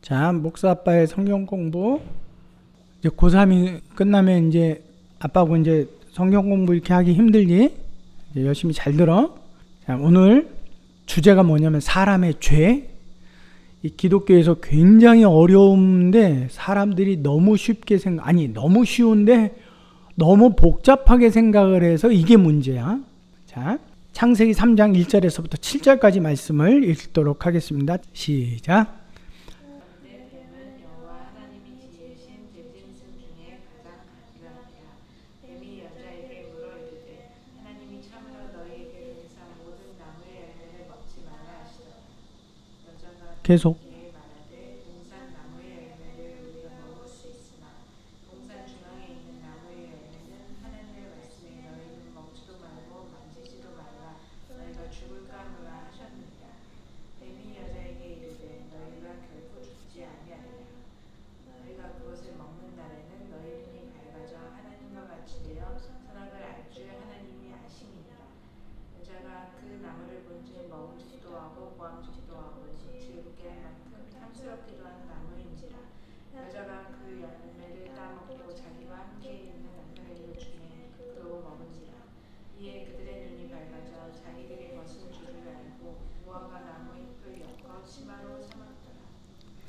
자, 목사 아빠의 성경 공부. 이제 고3이 끝나면 이제 아빠하고 이제 성경 공부 이렇게 하기 힘들지? 이제 열심히 잘 들어. 자, 오늘 주제가 뭐냐면 사람의 죄. 이 기독교에서 굉장히 어려운데 사람들이 너무 쉽게 너무 쉬운데 너무 복잡하게 생각을 해서 이게 문제야. 자, 창세기 3장 1절에서부터 7절까지 말씀을 읽도록 하겠습니다. 시작. 계속.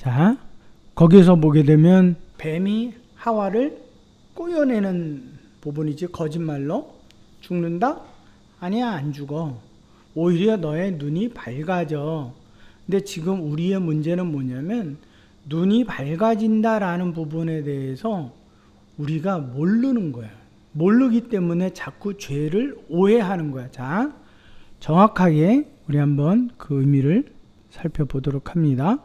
자, 거기서 보게 되면 뱀이 하와를 꼬여내는 부분이지. 거짓말로 죽는다? 아니야, 안 죽어. 오히려 너의 눈이 밝아져. 근데 지금 우리의 문제는 뭐냐면 눈이 밝아진다라는 부분에 대해서 우리가 모르는 거야. 모르기 때문에 자꾸 죄를 오해하는 거야. 자, 정확하게 우리 한번 그 의미를 살펴보도록 합니다.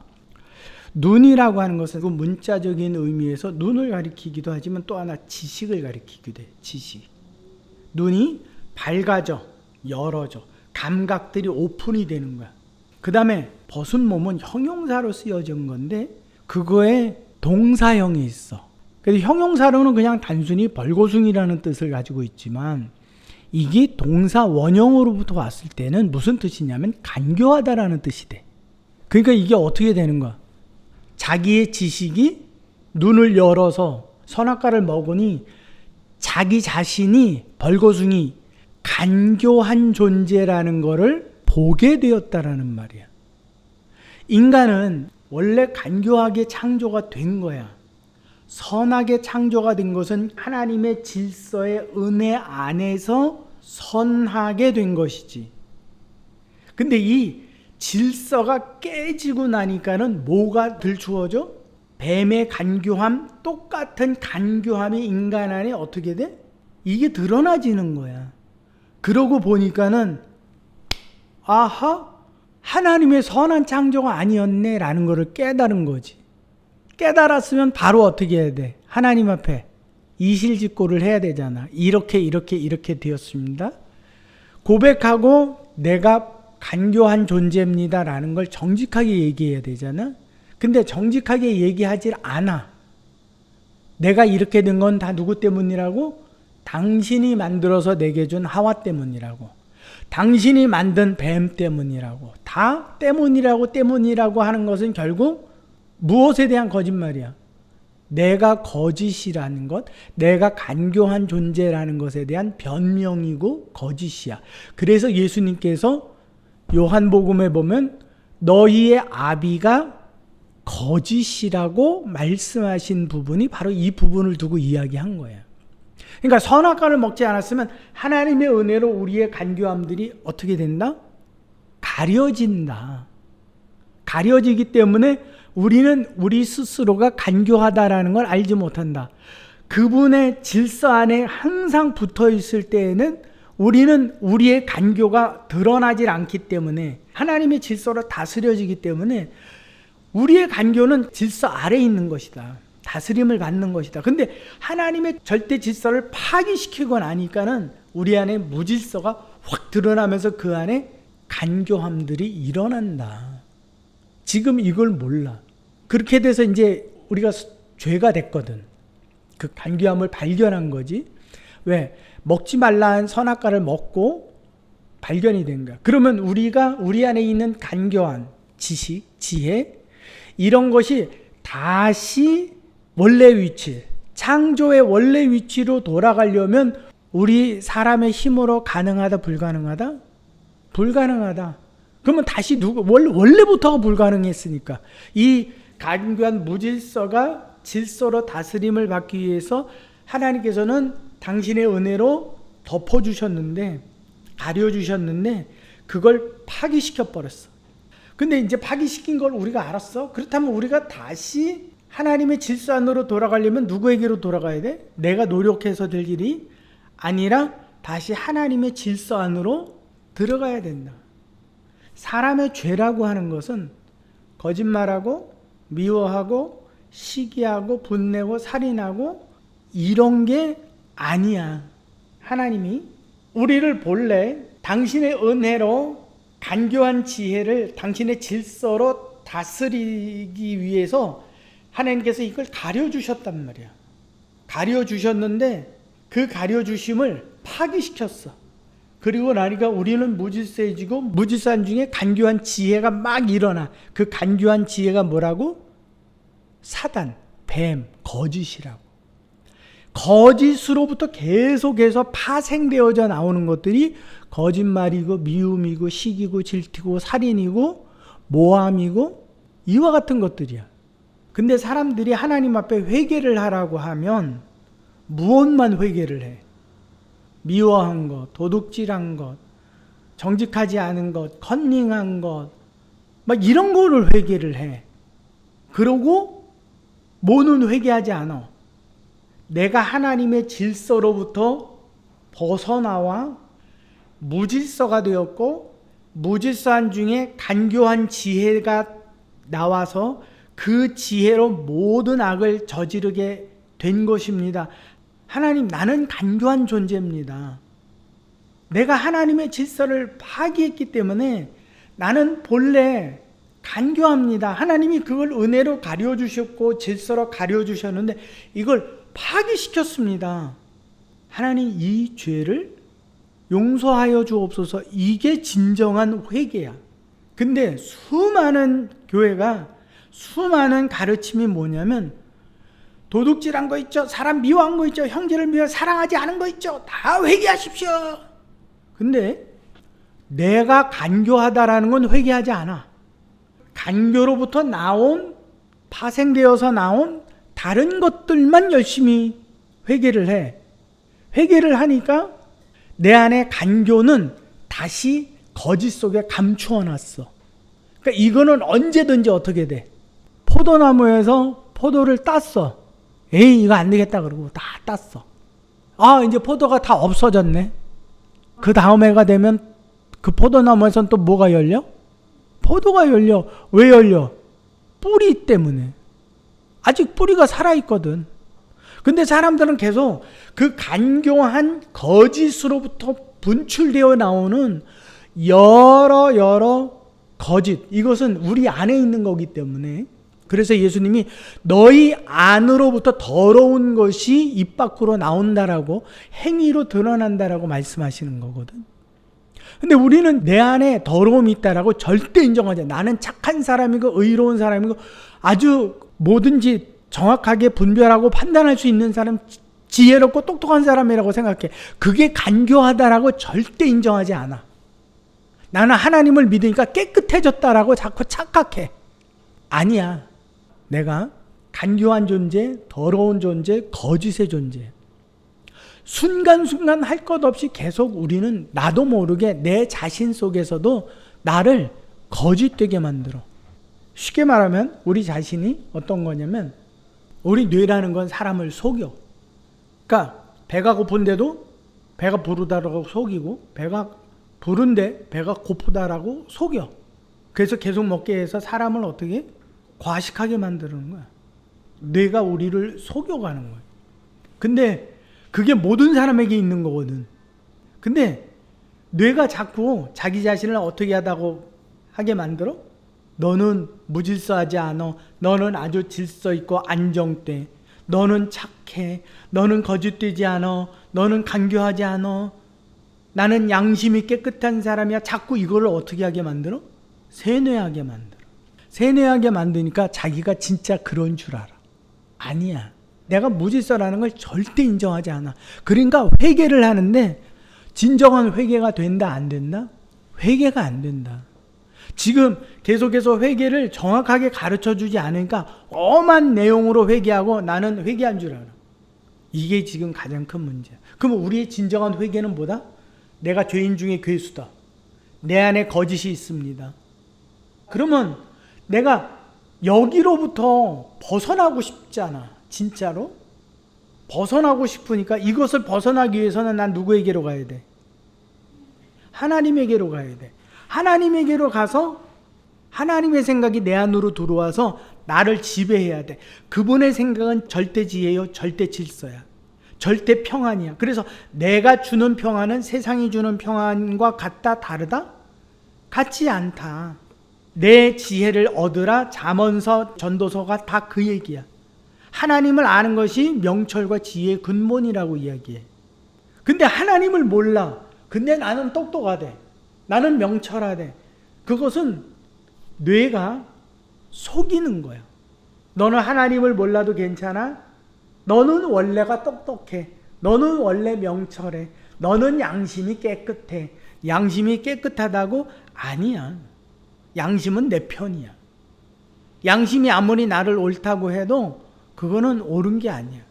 눈이라고 하는 것은 그 문자적인 의미에서 눈을 가리키기도 하지만 또 하나 지식을 가리키기도 해. 지식. 눈이 밝아져, 열어져, 감각들이 오픈이 되는 거야. 그 다음에 벗은 몸은 형용사로 쓰여진 건데 그거에 동사형이 있어. 그래서 형용사로는 그냥 단순히 벌거숭이라는 뜻을 가지고 있지만 이게 동사 원형으로부터 왔을 때는 무슨 뜻이냐면 간교하다라는 뜻이 돼. 그러니까 이게 어떻게 되는 거야? 자기의 지식이 눈을 열어서 선악과를 먹으니 자기 자신이 벌거숭이 간교한 존재라는 것을 보게 되었다라는 말이야. 인간은 원래 간교하게 창조가 된 거야. 선하게 창조가 된 것은 하나님의 질서의 은혜 안에서 선하게 된 것이지. 근데 이 질서가 깨지고 나니까는 뭐가 들추어져? 뱀의 간교함, 똑같은 간교함이 인간 안에 어떻게 돼? 이게 드러나지는 거야. 그러고 보니까는 아하, 하나님의 선한 창조가 아니었네 라는 것을 깨달은 거지. 깨달았으면 바로 어떻게 해야 돼? 하나님 앞에 이실직고를 해야 되잖아. 이렇게 되었습니다. 고백하고 내가 간교한 존재입니다 라는 걸 정직하게 얘기해야 되잖아. 근데 정직하게 얘기하지 않아. 내가 이렇게 된 건 다 누구 때문이라고? 당신이 만들어서 내게 준 하와 때문이라고. 당신이 만든 뱀 때문이라고. 다 때문이라고 하는 것은 결국 무엇에 대한 거짓말이야? 내가 거짓이라는 것, 내가 간교한 존재라는 것에 대한 변명이고 거짓이야. 그래서 예수님께서 요한복음에 보면 너희의 아비가 거짓이라고 말씀하신 부분이 바로 이 부분을 두고 이야기한 거예요. 그러니까 선악과를 먹지 않았으면 하나님의 은혜로 우리의 간교함들이 어떻게 된다? 가려진다. 가려지기 때문에 우리는 우리 스스로가 간교하다라는 걸 알지 못한다. 그분의 질서 안에 항상 붙어 있을 때에는 우리는 우리의 간교가 드러나질 않기 때문에 하나님의 질서로 다스려지기 때문에 우리의 간교는 질서 아래에 있는 것이다. 다스림을 받는 것이다. 근데 하나님의 절대 질서를 파기시키고 나니까는 우리 안에 무질서가 확 드러나면서 그 안에 간교함들이 일어난다. 지금 이걸 몰라. 그렇게 돼서 이제 우리가 죄가 됐거든. 그 간교함을 발견한 거지. 왜? 먹지 말라는 선악과를 먹고 발견이 된 거야. 그러면 우리가 우리 안에 있는 간교한 지식, 지혜, 이런 것이 다시 원래 위치, 창조의 원래 위치로 돌아가려면 우리 사람의 힘으로 가능하다, 불가능하다? 불가능하다. 그러면 다시 원래부터가 불가능했으니까 이 간교한 무질서가 질서로 다스림을 받기 위해서 하나님께서는 당신의 은혜로 덮어주셨는데, 가려주셨는데 그걸 파기시켜 버렸어. 근데 이제 파기시킨 걸 우리가 알았어. 그렇다면 우리가 다시 하나님의 질서 안으로 돌아가려면 누구에게로 돌아가야 돼? 내가 노력해서 될 일이 아니라 다시 하나님의 질서 안으로 들어가야 된다. 사람의 죄라고 하는 것은 거짓말하고 미워하고 시기하고 분내고 살인하고 이런 게 아니야. 하나님이 우리를 본래 당신의 은혜로 간교한 지혜를 당신의 질서로 다스리기 위해서 하나님께서 이걸 가려주셨단 말이야. 가려주셨는데 그 가려주심을 파기시켰어. 그리고 나니까 우리는 무질서해지고 무질서한 중에 간교한 지혜가 막 일어나. 그 간교한 지혜가 뭐라고? 사단, 뱀, 거짓이라고. 거짓으로부터 계속해서 파생되어져 나오는 것들이 거짓말이고 미움이고 시기고 질투고 살인이고 모함이고 이와 같은 것들이야. 근데 사람들이 하나님 앞에 회개를 하라고 하면 무엇만 회개를 해? 미워한 것, 도둑질한 것, 정직하지 않은 것, 컨닝한 것, 막 이런 거를 회개를 해. 그러고 뭐는 회개하지 않아. 내가 하나님의 질서로부터 벗어나와 무질서가 되었고 무질서한 중에 간교한 지혜가 나와서 그 지혜로 모든 악을 저지르게 된 것입니다. 하나님, 나는 간교한 존재입니다. 내가 하나님의 질서를 파기했기 때문에 나는 본래 간교합니다. 하나님이 그걸 은혜로 가려주셨고 질서로 가려주셨는데 이걸 파기시켰습니다. 하나님, 이 죄를 용서하여 주옵소서. 이게 진정한 회개야. 근데 수많은 교회가 수많은 가르침이 뭐냐면 도둑질한 거 있죠, 사람 미워한 거 있죠, 형제를 미워 사랑하지 않은 거 있죠, 다 회개하십시오. 근데 내가 간교하다라는 건 회개하지 않아. 간교로부터 나온, 파생되어서 나온 다른 것들만 열심히 회개를 해. 회개를 하니까 내 안에 간교는 다시 거짓 속에 감추어 놨어. 그러니까 이거는 언제든지 어떻게 돼? 포도나무에서 포도를 땄어. 에이, 이거 안 되겠다 그러고 다 땄어. 아, 이제 포도가 다 없어졌네. 그 다음 해가 되면 그 포도나무에선 또 뭐가 열려? 포도가 열려. 왜 열려? 뿌리 때문에. 아직 뿌리가 살아있거든. 근데 사람들은 계속 그 간교한 거짓으로부터 분출되어 나오는 여러 거짓, 이것은 우리 안에 있는 거기 때문에, 그래서 예수님이 너희 안으로부터 더러운 것이 입 밖으로 나온다라고, 행위로 드러난다라고 말씀하시는 거거든. 근데 우리는 내 안에 더러움이 있다라고 절대 인정하지 않아. 나는 착한 사람이고 의로운 사람이고 아주 뭐든지 정확하게 분별하고 판단할 수 있는 사람, 지혜롭고 똑똑한 사람이라고 생각해. 그게 간교하다라고 절대 인정하지 않아. 나는 하나님을 믿으니까 깨끗해졌다라고 자꾸 착각해. 아니야. 내가 간교한 존재, 더러운 존재, 거짓의 존재. 순간순간 할 것 없이 계속 우리는 나도 모르게 내 자신 속에서도 나를 거짓되게 만들어. 쉽게 말하면 우리 자신이 어떤 거냐면, 우리 뇌라는 건 사람을 속여. 그러니까 배가 고픈데도 배가 부르다라고 속이고, 배가 부른데 배가 고프다라고 속여. 그래서 계속 먹게 해서 사람을 어떻게 과식하게 만드는 거야. 뇌가 우리를 속여가는 거야. 근데 그게 모든 사람에게 있는 거거든. 근데 뇌가 자꾸 자기 자신을 어떻게 하다고 하게 만들어? 너는 무질서하지 않아. 너는 아주 질서 있고 안정돼. 너는 착해. 너는 거짓되지 않아. 너는 간교하지 않아. 나는 양심이 깨끗한 사람이야. 자꾸 이걸 어떻게 하게 만들어? 세뇌하게 만들어. 세뇌하게 만드니까 자기가 진짜 그런 줄 알아. 아니야. 내가 무질서라는 걸 절대 인정하지 않아. 그러니까 회개를 하는데 진정한 회개가 된다 안 된다? 회개가 안 된다. 지금 계속해서 회개를 정확하게 가르쳐주지 않으니까 엄한 내용으로 회개하고 나는 회개한 줄 알아. 이게 지금 가장 큰 문제야. 그럼 우리의 진정한 회개는 뭐다? 내가 죄인 중에 괴수다. 내 안에 거짓이 있습니다. 그러면 내가 여기로부터 벗어나고 싶잖아. 진짜로? 벗어나고 싶으니까 이것을 벗어나기 위해서는 난 누구에게로 가야 돼? 하나님에게로 가야 돼. 하나님에게로 가서 하나님의 생각이 내 안으로 들어와서 나를 지배해야 돼. 그분의 생각은 절대 지혜요, 절대 질서야. 절대 평안이야. 그래서 내가 주는 평안은 세상이 주는 평안과 같다, 다르다? 같지 않다. 내 지혜를 얻으라. 잠언서, 전도서가 다 그 얘기야. 하나님을 아는 것이 명철과 지혜의 근본이라고 이야기해. 근데 하나님을 몰라. 근데 나는 똑똑하대. 나는 명철하대. 그것은 뇌가 속이는 거야. 너는 하나님을 몰라도 괜찮아? 너는 원래가 똑똑해. 너는 원래 명철해. 너는 양심이 깨끗해. 양심이 깨끗하다고? 아니야. 양심은 내 편이야. 양심이 아무리 나를 옳다고 해도 그거는 옳은 게 아니야.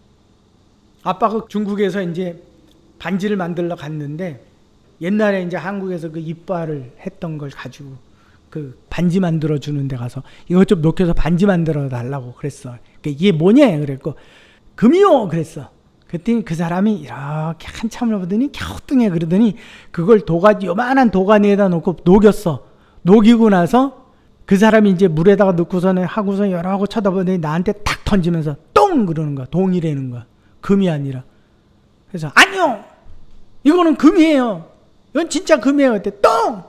아빠가 중국에서 이제 반지를 만들러 갔는데 옛날에 이제 한국에서 그 이빨을 했던 걸 가지고 그 반지 만들어 주는 데 가서 이것 좀 녹여서 반지 만들어 달라고 그랬어. 이게 뭐냐? 그랬고 금이요 그랬어. 그랬더니 그 사람이 이렇게 한참을 보더니 갸우뚱해 그러더니 그걸 도가지 요만한 도가니에다 놓고 녹였어. 녹이고 나서 그 사람이 이제 물에다가 넣고서는 하고서 여러 하고 쳐다보더니 나한테 탁 던지면서 똥 그러는 거야. 동이라는 거야. 금이 아니라. 그래서 아니요. 이거는 금이에요. 이건 진짜 금이에요. 그때 똥!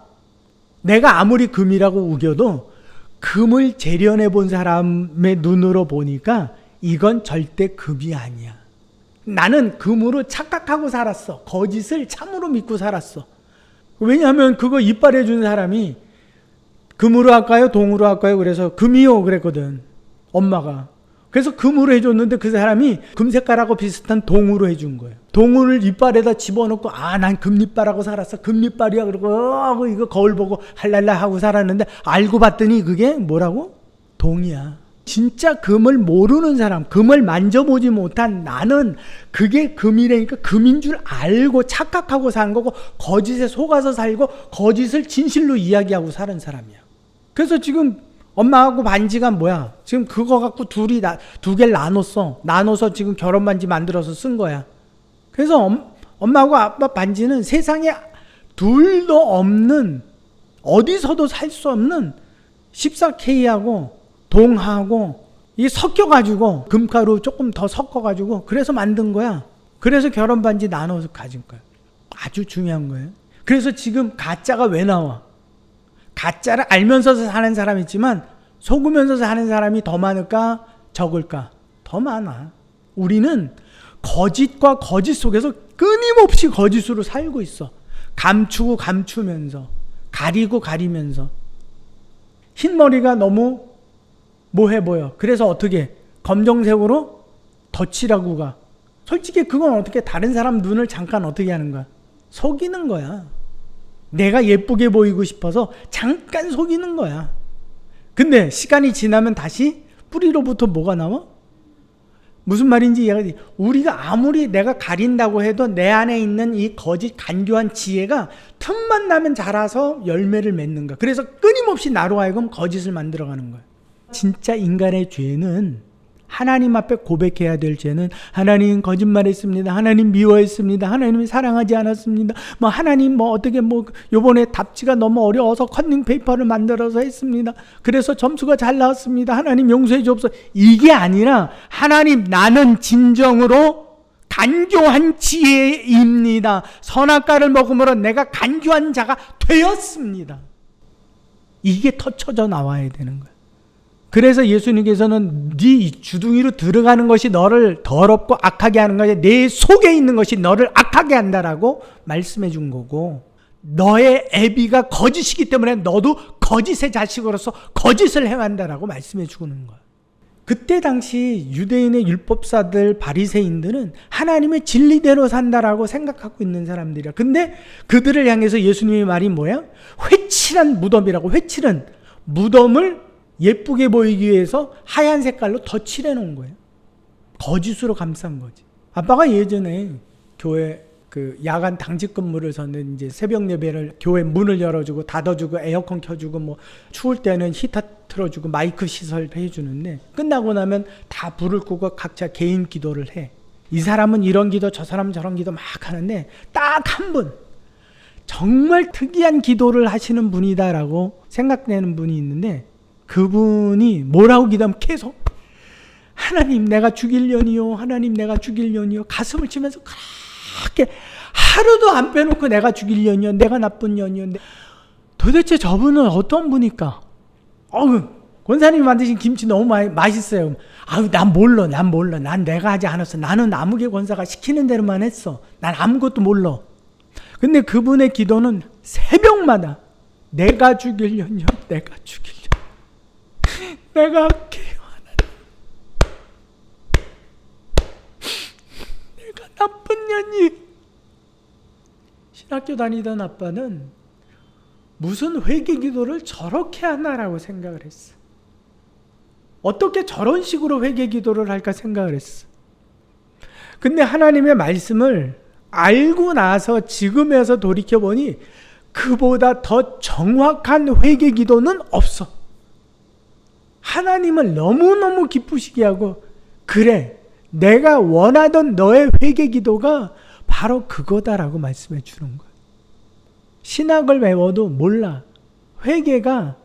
내가 아무리 금이라고 우겨도 금을 재련해 본 사람의 눈으로 보니까 이건 절대 금이 아니야. 나는 금으로 착각하고 살았어. 거짓을 참으로 믿고 살았어. 왜냐하면 그거 이빨해 준 사람이 금으로 할까요? 동으로 할까요? 그래서 금이요 그랬거든. 엄마가. 그래서 금으로 해줬는데 그 사람이 금색깔하고 비슷한 동으로 해준 거예요. 동을 이빨에다 집어넣고 난 금이빨하고 살았어. 금이빨이야. 그러고 이거 거울 보고 할랄라 하고 살았는데 알고 봤더니 그게 뭐라고? 동이야. 진짜 금을 모르는 사람, 금을 만져보지 못한 나는 그게 금이라니까 금인 줄 알고 착각하고 산 거고 거짓에 속아서 살고 거짓을 진실로 이야기하고 사는 사람이야. 그래서 지금 엄마하고 반지가 뭐야? 지금 그거 갖고 두 개를 나눴어. 나눠서 지금 결혼 반지 만들어서 쓴 거야. 그래서 엄마하고 아빠 반지는 세상에 둘도 없는 어디서도 살 수 없는 14K하고 동하고 이 섞여가지고 금가루 조금 더 섞어가지고 그래서 만든 거야. 그래서 결혼 반지 나눠서 가진 거야. 아주 중요한 거예요. 그래서 지금 가짜가 왜 나와? 가짜를 알면서 사는 사람이 있지만 속으면서 사는 사람이 더 많을까? 적을까? 더 많아. 우리는 거짓과 거짓 속에서 끊임없이 거짓으로 살고 있어. 감추고 감추면서 가리고 가리면서 흰머리가 너무 뭐해 보여. 그래서 어떻게 검정색으로 덧칠하고 가. 솔직히 그건 어떻게 다른 사람 눈을 잠깐 어떻게 하는 거야? 속이는 거야. 내가 예쁘게 보이고 싶어서 잠깐 속이는 거야. 근데 시간이 지나면 다시 뿌리로부터 뭐가 나와? 무슨 말인지 이해가지? 우리가 아무리 내가 가린다고 해도 내 안에 있는 이 거짓 간교한 지혜가 틈만 나면 자라서 열매를 맺는 거야. 그래서 끊임없이 나로 하여금 거짓을 만들어가는 거야. 진짜 인간의 죄는 하나님 앞에 고백해야 될 죄는 하나님 거짓말했습니다. 하나님 미워했습니다. 하나님 사랑하지 않았습니다. 하나님 어떻게 요번에 답지가 너무 어려워서 컨닝 페이퍼를 만들어서 했습니다. 그래서 점수가 잘 나왔습니다. 하나님 용서해 주옵소서. 이게 아니라 하나님 나는 진정으로 간교한 지혜입니다. 선악과를 먹음으로 내가 간교한 자가 되었습니다. 이게 터쳐져 나와야 되는 거야. 그래서 예수님께서는 네 주둥이로 들어가는 것이 너를 더럽고 악하게 하는 거야. 내 속에 있는 것이 너를 악하게 한다라고 말씀해 준 거고 너의 애비가 거짓이기 때문에 너도 거짓의 자식으로서 거짓을 행한다라고 말씀해 주는 거야. 그때 당시 유대인의 율법사들 바리새인들은 하나님의 진리대로 산다라고 생각하고 있는 사람들이야. 근데 그들을 향해서 예수님의 말이 뭐야? 회칠한 무덤이라고. 회칠은 무덤을 예쁘게 보이기 위해서 하얀 색깔로 덧칠해 놓은 거예요. 거짓으로 감싼 거지. 아빠가 예전에 교회 그 야간 당직 근무를 서는 이제 새벽 예배를 교회 문을 열어주고 닫아주고 에어컨 켜주고 뭐 추울 때는 히터 틀어주고 마이크 시설 해주는데 끝나고 나면 다 불을 끄고 각자 개인 기도를 해. 이 사람은 이런 기도 저 사람은 저런 기도 막 하는데 딱 한 분 정말 특이한 기도를 하시는 분이다라고 생각되는 분이 있는데 그분이 뭐라고 기도하면 계속 하나님 내가 죽일려니요 하나님 내가 죽일려니요 가슴을 치면서 그렇게 하루도 안 빼놓고 내가 죽일려니요 내가 나쁜 년이요. 도대체 저분은 어떤 분일까? 권사님이 만드신 김치 너무 맛있어요. 난 몰라. 난 내가 하지 않았어. 나는 아무개 권사가 시키는 대로만 했어. 난 아무것도 몰라. 근데 그분의 기도는 새벽마다 내가 죽일려니요 내가 죽일려 내가 할게요 하나님 내가 나쁜 년이. 신학교 다니던 아빠는 무슨 회개 기도를 저렇게 하나라고 생각을 했어. 어떻게 저런 식으로 회개 기도를 할까 생각을 했어. 근데 하나님의 말씀을 알고 나서 지금에서 돌이켜보니 그보다 더 정확한 회개 기도는 없어. 하나님을 너무너무 기쁘시게 하고 그래 내가 원하던 너의 회개 기도가 바로 그거다라고 말씀해 주는 거야. 신학을 배워도 몰라. 회개가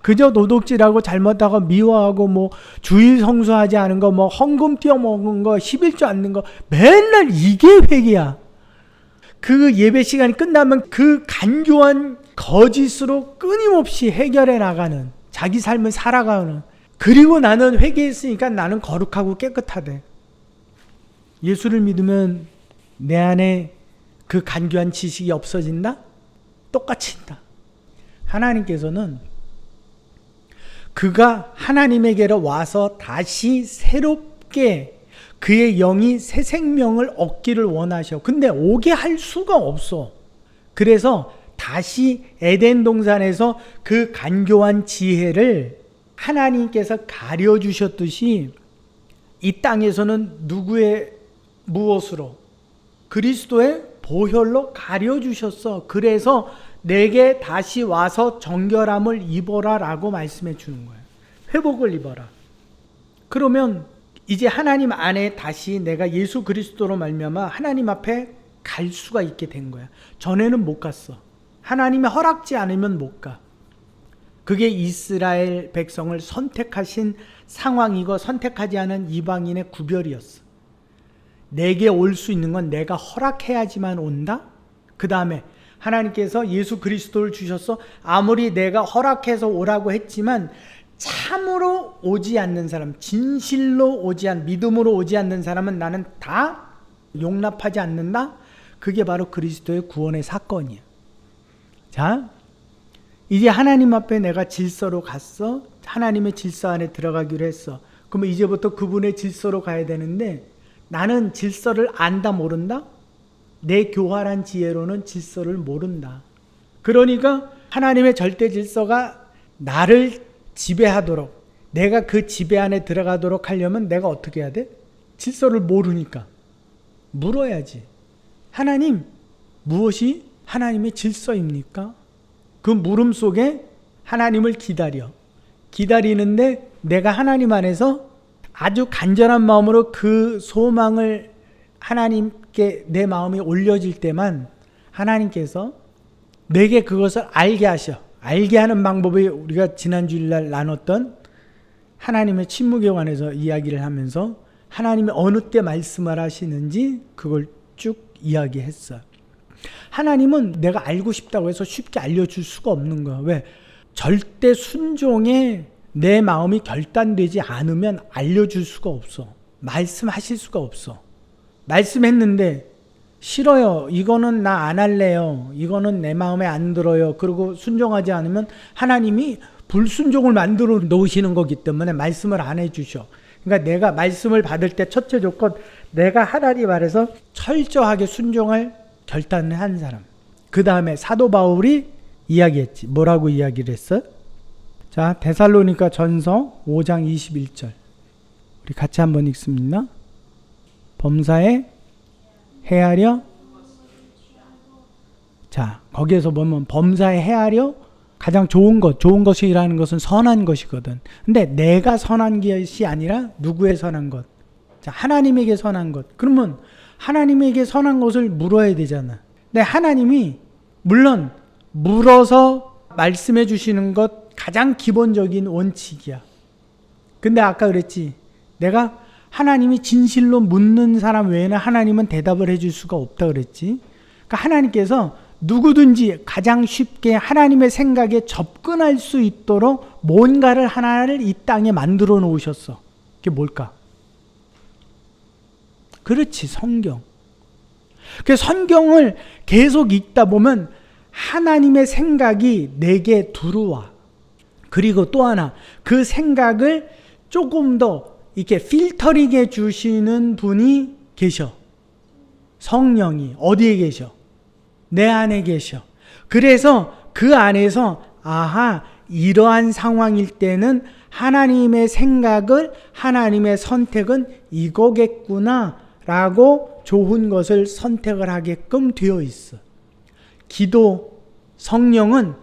그저 도둑질하고 잘못하고 미워하고 뭐 주일 성수하지 않은 거 뭐 헌금 띄어먹은 거 11조 않는 거 맨날 이게 회개야. 그 예배 시간이 끝나면 그 간교한 거짓으로 끊임없이 해결해 나가는 자기 삶을 살아가는. 그리고 나는 회개했으니까 나는 거룩하고 깨끗하대. 예수를 믿으면 내 안에 그 간교한 지식이 없어진다? 똑같이다. 하나님께서는 그가 하나님에게로 와서 다시 새롭게 그의 영이 새 생명을 얻기를 원하셔. 근데 오게 할 수가 없어. 그래서 다시 에덴 동산에서 그 간교한 지혜를 하나님께서 가려주셨듯이 이 땅에서는 누구의 무엇으로? 그리스도의 보혈로 가려주셨어. 그래서 내게 다시 와서 정결함을 입어라 라고 말씀해 주는 거예요. 회복을 입어라. 그러면 이제 하나님 안에 다시 내가 예수 그리스도로 말미암아 하나님 앞에 갈 수가 있게 된 거야. 전에는 못 갔어. 하나님이 허락지 않으면 못 가. 그게 이스라엘 백성을 선택하신 상황이고 선택하지 않은 이방인의 구별이었어. 내게 올 수 있는 건 내가 허락해야지만 온다? 그 다음에 하나님께서 예수 그리스도를 주셔서 아무리 내가 허락해서 오라고 했지만 참으로 오지 않는 사람, 진실로 오지 않는, 믿음으로 오지 않는 사람은 나는 다 용납하지 않는다? 그게 바로 그리스도의 구원의 사건이야. 자, 이제 하나님 앞에 내가 질서로 갔어. 하나님의 질서 안에 들어가기로 했어. 그러면 이제부터 그분의 질서로 가야 되는데 나는 질서를 안다 모른다? 내 교활한 지혜로는 질서를 모른다. 그러니까 하나님의 절대 질서가 나를 지배하도록, 내가 그 지배 안에 들어가도록 하려면 내가 어떻게 해야 돼? 질서를 모르니까 물어야지. 하나님, 무엇이 하나님의 질서입니까? 그 물음 속에 하나님을 기다리는데 내가 하나님 안에서 아주 간절한 마음으로 그 소망을 하나님께 내 마음이 올려질 때만 하나님께서 내게 그것을 알게 하셔. 알게 하는 방법이 우리가 지난 주일날 나눴던 하나님의 침묵에 관해서 이야기를 하면서 하나님이 어느 때 말씀을 하시는지 그걸 쭉 이야기했어요. 하나님은 내가 알고 싶다고 해서 쉽게 알려줄 수가 없는 거야. 왜? 절대 순종에 내 마음이 결단되지 않으면 알려줄 수가 없어. 말씀하실 수가 없어. 말씀했는데 싫어요. 이거는 나 안 할래요. 이거는 내 마음에 안 들어요. 그리고 순종하지 않으면 하나님이 불순종을 만들어 놓으시는 거기 때문에 말씀을 안 해주셔. 그러니까 내가 말씀을 받을 때 첫째 조건, 내가 하나님 아래서 철저하게 순종할 결단을 한 사람. 그 다음에 사도 바울이 이야기했지. 뭐라고 이야기를 했어? 자, 데살로니가 전서 5장 21절. 우리 같이 한번 읽습니다. 범사에 헤아려. 자, 거기에서 보면 범사에 헤아려 가장 좋은 것이라는 것은 선한 것이거든. 근데 내가 선한 것이 아니라 누구의 선한 것? 자, 하나님에게 선한 것. 그러면 하나님에게 선한 것을 물어야 되잖아. 근데 하나님이 물론 물어서 말씀해 주시는 것 가장 기본적인 원칙이야. 근데 아까 그랬지. 내가 하나님이 진실로 묻는 사람 외에는 하나님은 대답을 해줄 수가 없다 그랬지. 그러니까 하나님께서 누구든지 가장 쉽게 하나님의 생각에 접근할 수 있도록 뭔가를 하나를 이 땅에 만들어 놓으셨어. 그게 뭘까? 그렇지, 성경. 그 성경을 계속 읽다 보면 하나님의 생각이 내게 들어와. 그리고 또 하나, 그 생각을 조금 더 이렇게 필터링 해 주시는 분이 계셔. 성령이 어디에 계셔? 내 안에 계셔. 그래서 그 안에서 아하, 이러한 상황일 때는 하나님의 생각을, 하나님의 선택은 이거겠구나 라고 좋은 것을 선택을 하게끔 되어 있어. 기도, 성령은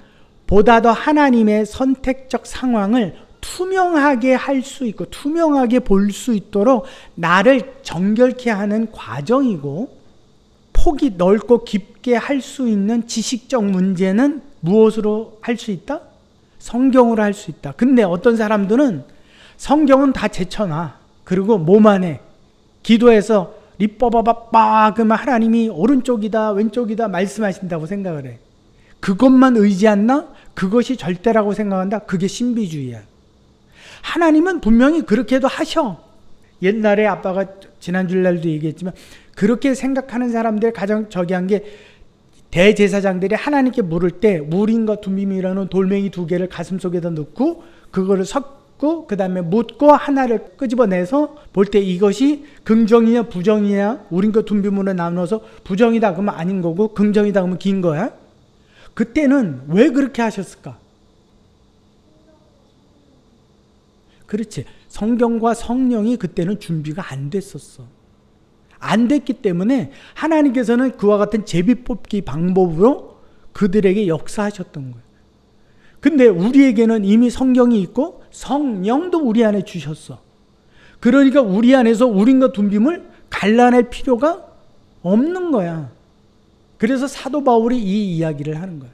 보다 더 하나님의 선택적 상황을 투명하게 할 수 있고 투명하게 볼 수 있도록 나를 정결케 하는 과정이고, 폭이 넓고 깊게 할 수 있는 지식적 문제는 무엇으로 할 수 있다? 성경으로 할 수 있다. 근데 어떤 사람들은 성경은 다 제쳐놔. 그리고 몸 안에 기도해서 리빠바바빠 그러면 하나님이 오른쪽이다 왼쪽이다 말씀하신다고 생각을 해. 그것만 의지한다? 그것이 절대라고 생각한다? 그게 신비주의야. 하나님은 분명히 그렇게도 하셔. 옛날에 아빠가 지난주날도 얘기했지만 그렇게 생각하는 사람들 가장 저기한 게, 대제사장들이 하나님께 물을 때 물인과 둠빔이라는 돌멩이 2개를 가슴 속에다 넣고 그거를 섞고 그 다음에 묻고 하나를 끄집어내서 볼 때 이것이 긍정이냐 부정이냐, 우린과 둠빔으로 나눠서 부정이다 그러면 아닌 거고 긍정이다 그러면 긴 거야. 그때는 왜 그렇게 하셨을까? 그렇지. 성경과 성령이 그때는 준비가 안 됐었어. 안 됐기 때문에 하나님께서는 그와 같은 제비뽑기 방법으로 그들에게 역사하셨던 거예요. 근데 우리에게는 이미 성경이 있고 성령도 우리 안에 주셨어. 그러니까 우리 안에서 우린과 둠빔을 갈라낼 필요가 없는 거야. 그래서 사도 바울이 이 이야기를 하는 거예요.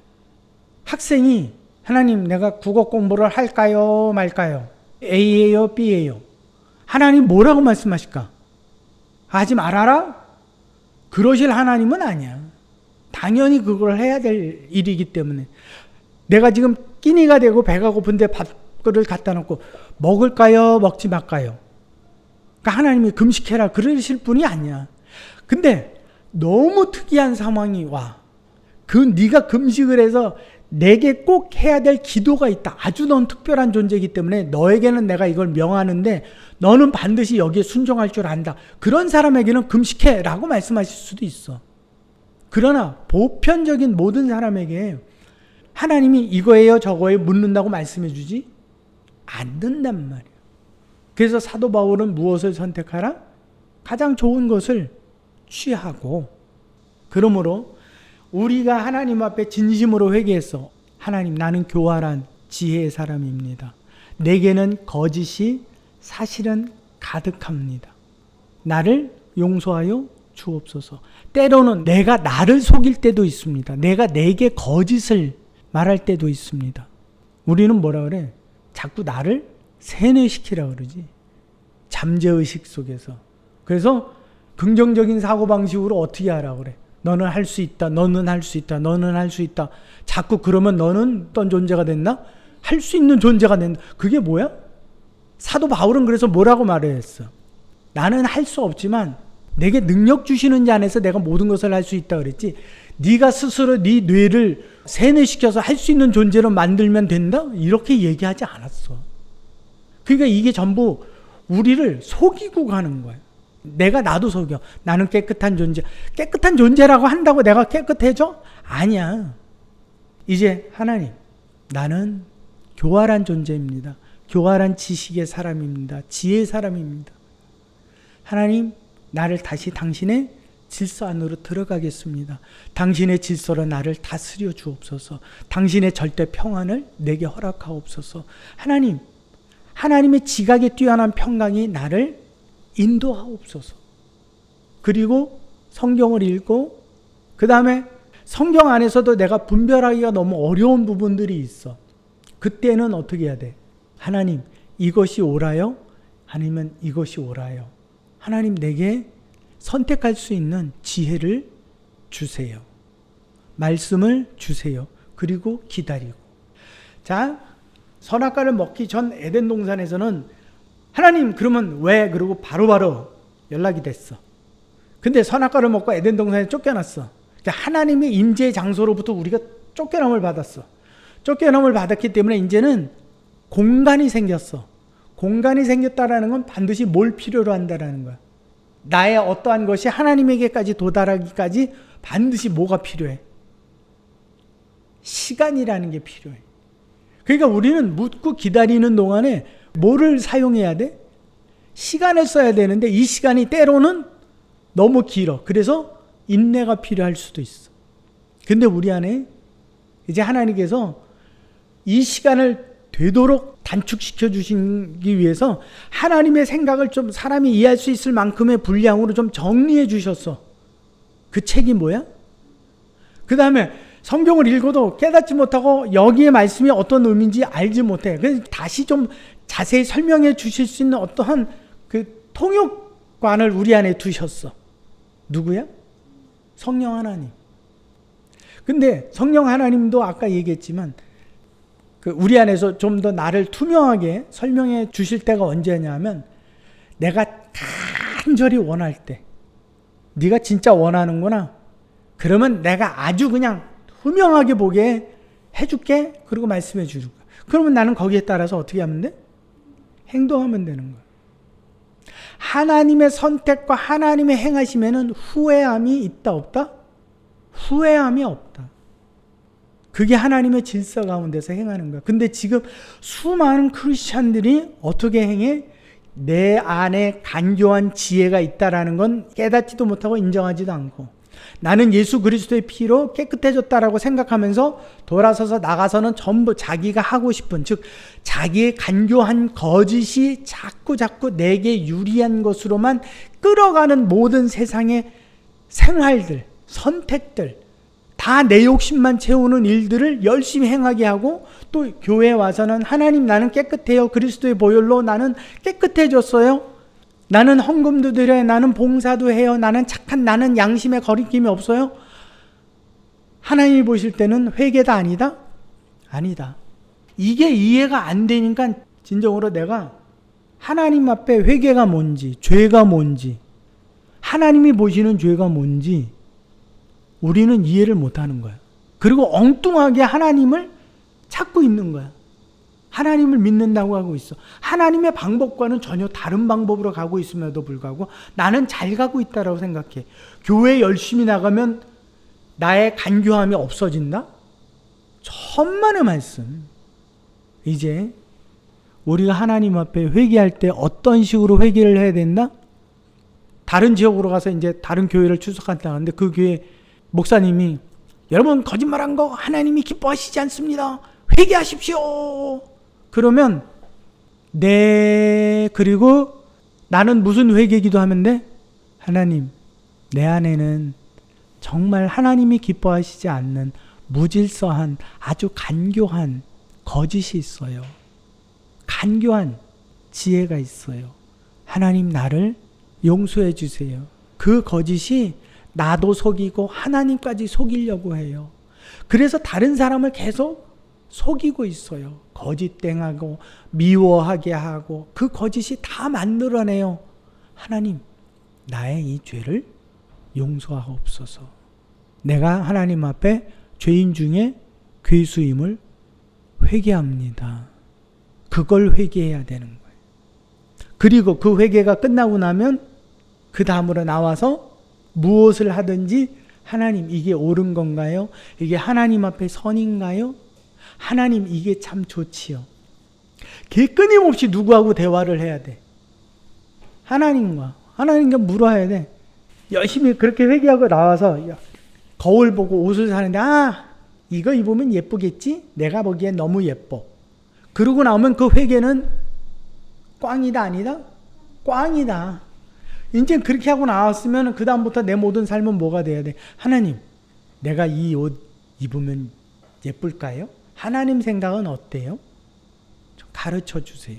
학생이 하나님 내가 국어 공부를 할까요 말까요? A예요 B예요? 하나님 뭐라고 말씀하실까? 하지 말아라? 그러실 하나님은 아니야. 당연히 그걸 해야 될 일이기 때문에. 내가 지금 끼니가 되고 배가 고픈데 밥그릇을 갖다 놓고 먹을까요 먹지 말까요? 그러니까 하나님이 금식해라 그러실 분이 아니야. 근데 너무 특이한 상황이 와. 네가 금식을 해서 내게 꼭 해야 될 기도가 있다. 아주 넌 특별한 존재이기 때문에 너에게는 내가 이걸 명하는데 너는 반드시 여기에 순종할 줄 안다. 그런 사람에게는 금식해 라고 말씀하실 수도 있어. 그러나 보편적인 모든 사람에게 하나님이 이거예요 저거예요 묻는다고 말씀해 주지 않는단 말이야. 그래서 사도 바울은 무엇을 선택하라? 가장 좋은 것을 취하고, 그러므로 우리가 하나님 앞에 진심으로 회개했어. 하나님 나는 교활한 지혜의 사람입니다. 내게는 거짓이 사실은 가득합니다. 나를 용서하여 주옵소서. 때로는 내가 나를 속일 때도 있습니다. 내가 내게 거짓을 말할 때도 있습니다. 우리는 뭐라 그래? 자꾸 나를 세뇌시키라 그러지. 잠재의식 속에서. 그래서 긍정적인 사고방식으로 어떻게 하라 그래? 너는 할 수 있다. 너는 할 수 있다. 너는 할 수 있다. 자꾸 그러면 너는 어떤 존재가 됐나? 할 수 있는 존재가 된다. 그게 뭐야? 사도 바울은 그래서 뭐라고 말했어? 나는 할 수 없지만 내게 능력 주시는 자 안에서 내가 모든 것을 할 수 있다 그랬지. 네가 스스로 네 뇌를 세뇌시켜서 할 수 있는 존재로 만들면 된다? 이렇게 얘기하지 않았어. 그러니까 이게 전부 우리를 속이고 가는 거야. 내가 나도 속여. 나는 깨끗한 존재. 깨끗한 존재라고 한다고 내가 깨끗해져? 아니야. 이제 하나님, 나는 교활한 존재입니다. 교활한 지식의 사람입니다. 지혜의 사람입니다. 하나님, 나를 다시 당신의 질서 안으로 들어가겠습니다. 당신의 질서로 나를 다스려 주옵소서. 당신의 절대 평안을 내게 허락하옵소서. 하나님, 하나님의 지각에 뛰어난 평강이 나를 인도하옵소서. 그리고 성경을 읽고 그 다음에 성경 안에서도 내가 분별하기가 너무 어려운 부분들이 있어. 그때는 어떻게 해야 돼? 하나님, 이것이 옳아요? 아니면 이것이 옳아요? 하나님, 내게 선택할 수 있는 지혜를 주세요. 말씀을 주세요. 그리고 기다리고. 자, 선악과를 먹기 전 에덴 동산에서는 하나님, 그러면 왜? 그러고 바로바로 연락이 됐어. 근데 선악과를 먹고 에덴 동산에 쫓겨났어. 하나님의 임재의 장소로부터 우리가 쫓겨남을 받았어. 쫓겨남을 받았기 때문에 이제는 공간이 생겼어. 공간이 생겼다라는 건 반드시 뭘 필요로 한다라는 거야. 나의 어떠한 것이 하나님에게까지 도달하기까지 반드시 뭐가 필요해? 시간이라는 게 필요해. 그러니까 우리는 묻고 기다리는 동안에 뭐를 사용해야 돼? 시간을 써야 되는데 이 시간이 때로는 너무 길어. 그래서 인내가 필요할 수도 있어. 근데 우리 안에 이제 하나님께서 이 시간을 되도록 단축시켜 주시기 위해서 하나님의 생각을 좀 사람이 이해할 수 있을 만큼의 분량으로 좀 정리해 주셨어. 그 책이 뭐야? 그 다음에 성경을 읽어도 깨닫지 못하고 여기에 말씀이 어떤 의미인지 알지 못해. 그래서 다시 좀 자세히 설명해 주실 수 있는 어떠한 그 통역관을 우리 안에 두셨어. 누구야? 성령 하나님. 근데 성령 하나님도 아까 얘기했지만 우리 안에서 좀 더 나를 투명하게 설명해 주실 때가 언제냐면 내가 간절히 원할 때, 네가 진짜 원하는구나. 그러면 내가 아주 그냥 투명하게 보게 해줄게. 그리고 말씀해 줄 거야. 그러면 나는 거기에 따라서 어떻게 하면 돼? 행동하면 되는 거야. 하나님의 선택과 하나님의 행하심에는 후회함이 있다 없다? 후회함이 없다. 그게 하나님의 질서 가운데서 행하는 거야. 근데 지금 수많은 크리스찬들이 어떻게 행해? 내 안에 간교한 지혜가 있다라는 건 깨닫지도 못하고 인정하지도 않고, 나는 예수 그리스도의 피로 깨끗해졌다라고 생각하면서 돌아서서 나가서는 전부 자기가 하고 싶은, 즉 자기의 간교한 거짓이 자꾸 내게 유리한 것으로만 끌어가는 모든 세상의 생활들, 선택들, 다 내 욕심만 채우는 일들을 열심히 행하게 하고, 또 교회에 와서는 하나님, 나는 깨끗해요. 그리스도의 보혈로 나는 깨끗해졌어요. 나는 헌금도 드려요. 나는 봉사도 해요. 나는 착한, 나는 양심에 거리낌이 없어요. 하나님이 보실 때는 회개다 아니다? 아니다. 이게 이해가 안 되니까 진정으로 내가 하나님 앞에 회개가 뭔지, 죄가 뭔지, 하나님이 보시는 죄가 뭔지 우리는 이해를 못하는 거야. 그리고 엉뚱하게 하나님을 찾고 있는 거야. 하나님을 믿는다고 하고 있어. 하나님의 방법과는 전혀 다른 방법으로 가고 있음에도 불구하고 나는 잘 가고 있다고 생각해. 교회 열심히 나가면 나의 간교함이 없어진다? 천만의 말씀. 이제 우리가 하나님 앞에 회개할 때 어떤 식으로 회개를 해야 된다? 다른 지역으로 가서 이제 다른 교회를 출석한다는데 그 교회 목사님이 여러분 거짓말한 거 하나님이 기뻐하시지 않습니다. 회개하십시오. 그러면 네, 그리고 나는 무슨 회개 기도하면 돼? 하나님, 내 안에는 정말 하나님이 기뻐하시지 않는 무질서한 아주 간교한 거짓이 있어요. 간교한 지혜가 있어요. 하나님, 나를 용서해 주세요. 그 거짓이 나도 속이고 하나님까지 속이려고 해요. 그래서 다른 사람을 계속 속이고 있어요. 거짓땡하고 미워하게 하고 그 거짓이 다 만들어내요. 하나님, 나의 이 죄를 용서하옵소서. 내가 하나님 앞에 죄인 중에 괴수임을 회개합니다. 그걸 회개해야 되는 거예요. 그리고 그 회개가 끝나고 나면 그 다음으로 나와서 무엇을 하든지 하나님 이게 옳은 건가요? 이게 하나님 앞에 선인가요? 하나님 이게 참 좋지요. 끊임없이 누구하고 대화를 해야 돼. 하나님과 물어야 돼. 열심히 그렇게 회개하고 나와서 거울 보고 옷을 사는데 이거 입으면 예쁘겠지? 내가 보기엔 너무 예뻐. 그러고 나오면 그 회개는 꽝이다 아니다? 꽝이다. 이제 그렇게 하고 나왔으면 그 다음부터 내 모든 삶은 뭐가 돼야 돼? 하나님, 내가 이 옷 입으면 예쁠까요? 하나님 생각은 어때요? 좀 가르쳐 주세요.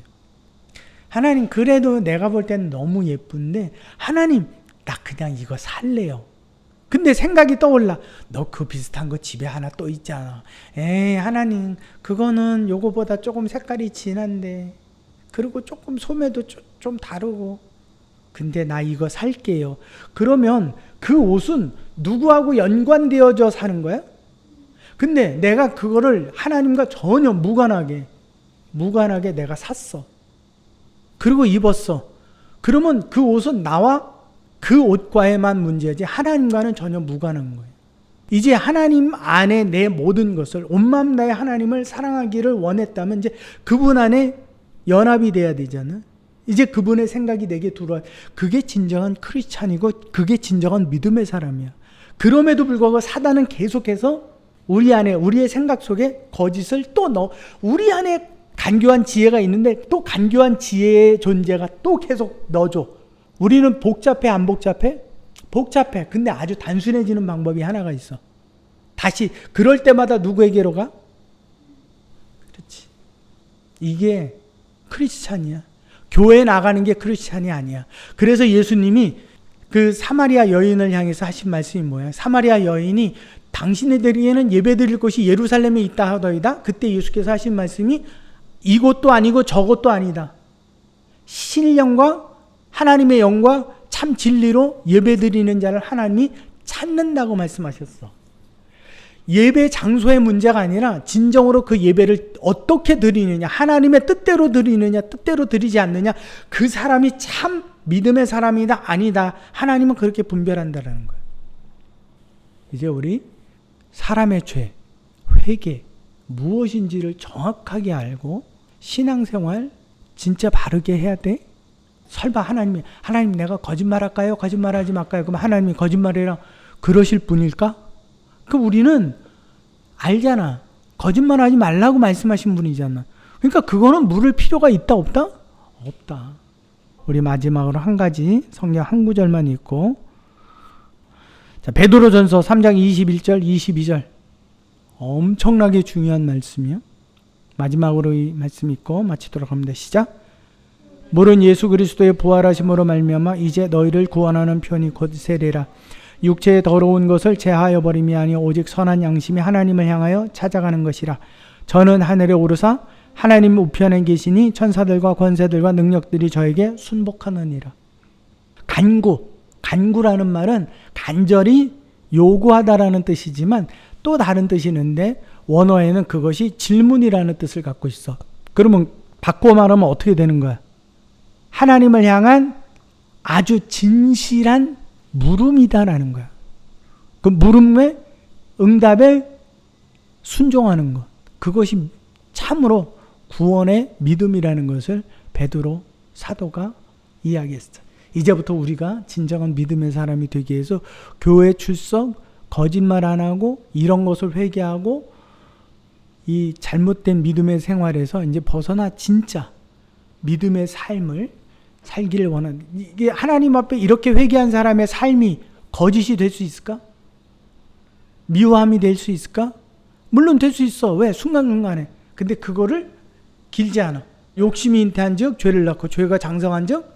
하나님, 그래도 내가 볼 때는 너무 예쁜데 하나님, 나 그냥 이거 살래요. 근데 생각이 떠올라. 너 그 비슷한 거 집에 하나 또 있잖아. 에이, 하나님, 그거는 요거보다 조금 색깔이 진한데, 그리고 조금 소매도 좀 다르고, 근데 나 이거 살게요. 그러면 그 옷은 누구하고 연관되어져 사는 거야? 근데 내가 그거를 하나님과 전혀 무관하게 내가 샀어. 그리고 입었어. 그러면 그 옷은 나와 그 옷과의만 문제지 하나님과는 전혀 무관한 거예요. 이제 하나님 안에 내 모든 것을 온 마음 다해 하나님을 사랑하기를 원했다면 이제 그분 안에 연합이 돼야 되잖아. 이제 그분의 생각이 내게 들어와. 그게 진정한 크리스찬이고 그게 진정한 믿음의 사람이야. 그럼에도 불구하고 사단은 계속해서 우리 안에 우리의 생각 속에 거짓을 또 넣어. 우리 안에 간교한 지혜가 있는데 또 간교한 지혜의 존재가 또 계속 넣어줘. 우리는 복잡해 안 복잡해? 복잡해. 근데 아주 단순해지는 방법이 하나가 있어. 다시 그럴 때마다 누구에게로 가? 그렇지. 이게 크리스찬이야. 교회 나가는 게 크리스찬이 아니야. 그래서 예수님이 그 사마리아 여인을 향해서 하신 말씀이 뭐야? 사마리아 여인이 당신네들에게는 예배드릴 곳이 예루살렘에 있다 하더이다. 그때 예수께서 하신 말씀이 이것도 아니고 저것도 아니다. 신령과 하나님의 영과 참 진리로 예배드리는 자를 하나님이 찾는다고 말씀하셨어. 예배 장소의 문제가 아니라 진정으로 그 예배를 어떻게 드리느냐, 하나님의 뜻대로 드리느냐, 뜻대로 드리지 않느냐, 그 사람이 참 믿음의 사람이다 아니다, 하나님은 그렇게 분별한다라는 거예요. 이제 우리 사람의 죄, 회개 무엇인지를 정확하게 알고 신앙생활 진짜 바르게 해야 돼. 설마 하나님 내가 거짓말할까요? 거짓말하지 말까요? 그럼 하나님이 거짓말이라 그러실 분일까? 그럼 우리는 알잖아. 거짓말하지 말라고 말씀하신 분이잖아. 그러니까 그거는 물을 필요가 있다 없다? 없다. 우리 마지막으로 한 가지 성경 한 구절만 읽고, 자, 베드로전서 3장 21절 22절 엄청나게 중요한 말씀이요. 마지막으로 이 말씀 읽고 마치도록 합니다. 시작. 물은 예수 그리스도의 부활하심으로 말미암아 이제 너희를 구원하는 편이 곧 세례라. 육체의 더러운 것을 제하여 버림이 아니요 오직 선한 양심이 하나님을 향하여 찾아가는 것이라. 저는 하늘에 오르사 하나님 우편에 계시니 천사들과 권세들과 능력들이 저에게 순복하느니라. 간구라는 말은 간절히 요구하다라는 뜻이지만 또 다른 뜻이 있는데 원어에는 그것이 질문이라는 뜻을 갖고 있어. 그러면 바꿔 말하면 어떻게 되는 거야? 하나님을 향한 아주 진실한 물음이다라는 거야. 그 물음의 응답에 순종하는 것. 그것이 참으로 구원의 믿음이라는 것을 베드로 사도가 이야기했어. 이제부터 우리가 진정한 믿음의 사람이 되기 위해서 교회 출석, 거짓말 안 하고 이런 것을 회개하고 이 잘못된 믿음의 생활에서 이제 벗어나 진짜 믿음의 삶을 살기를 원하는, 이게 하나님 앞에 이렇게 회개한 사람의 삶이 거짓이 될 수 있을까? 미워함이 될 수 있을까? 물론 될 수 있어. 왜? 순간순간에. 근데 그거를 길지 않아. 욕심이 잉태한 즉 죄를 낳고 죄가 장성한 즉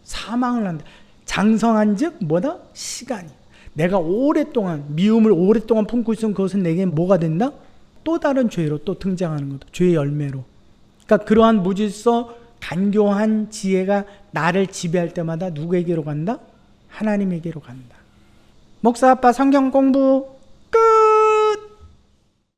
사망을 한다. 장성한 즉 뭐다? 시간이. 내가 오랫동안 미움을 오랫동안 품고 있으면 그것은 내게 뭐가 된다? 또 다른 죄로 또 등장하는 거다. 죄의 열매로. 그러니까 그러한 무질서 간교한 지혜가 나를 지배할 때마다 누구에게로 간다? 하나님에게로 간다. 목사 아빠 성경 공부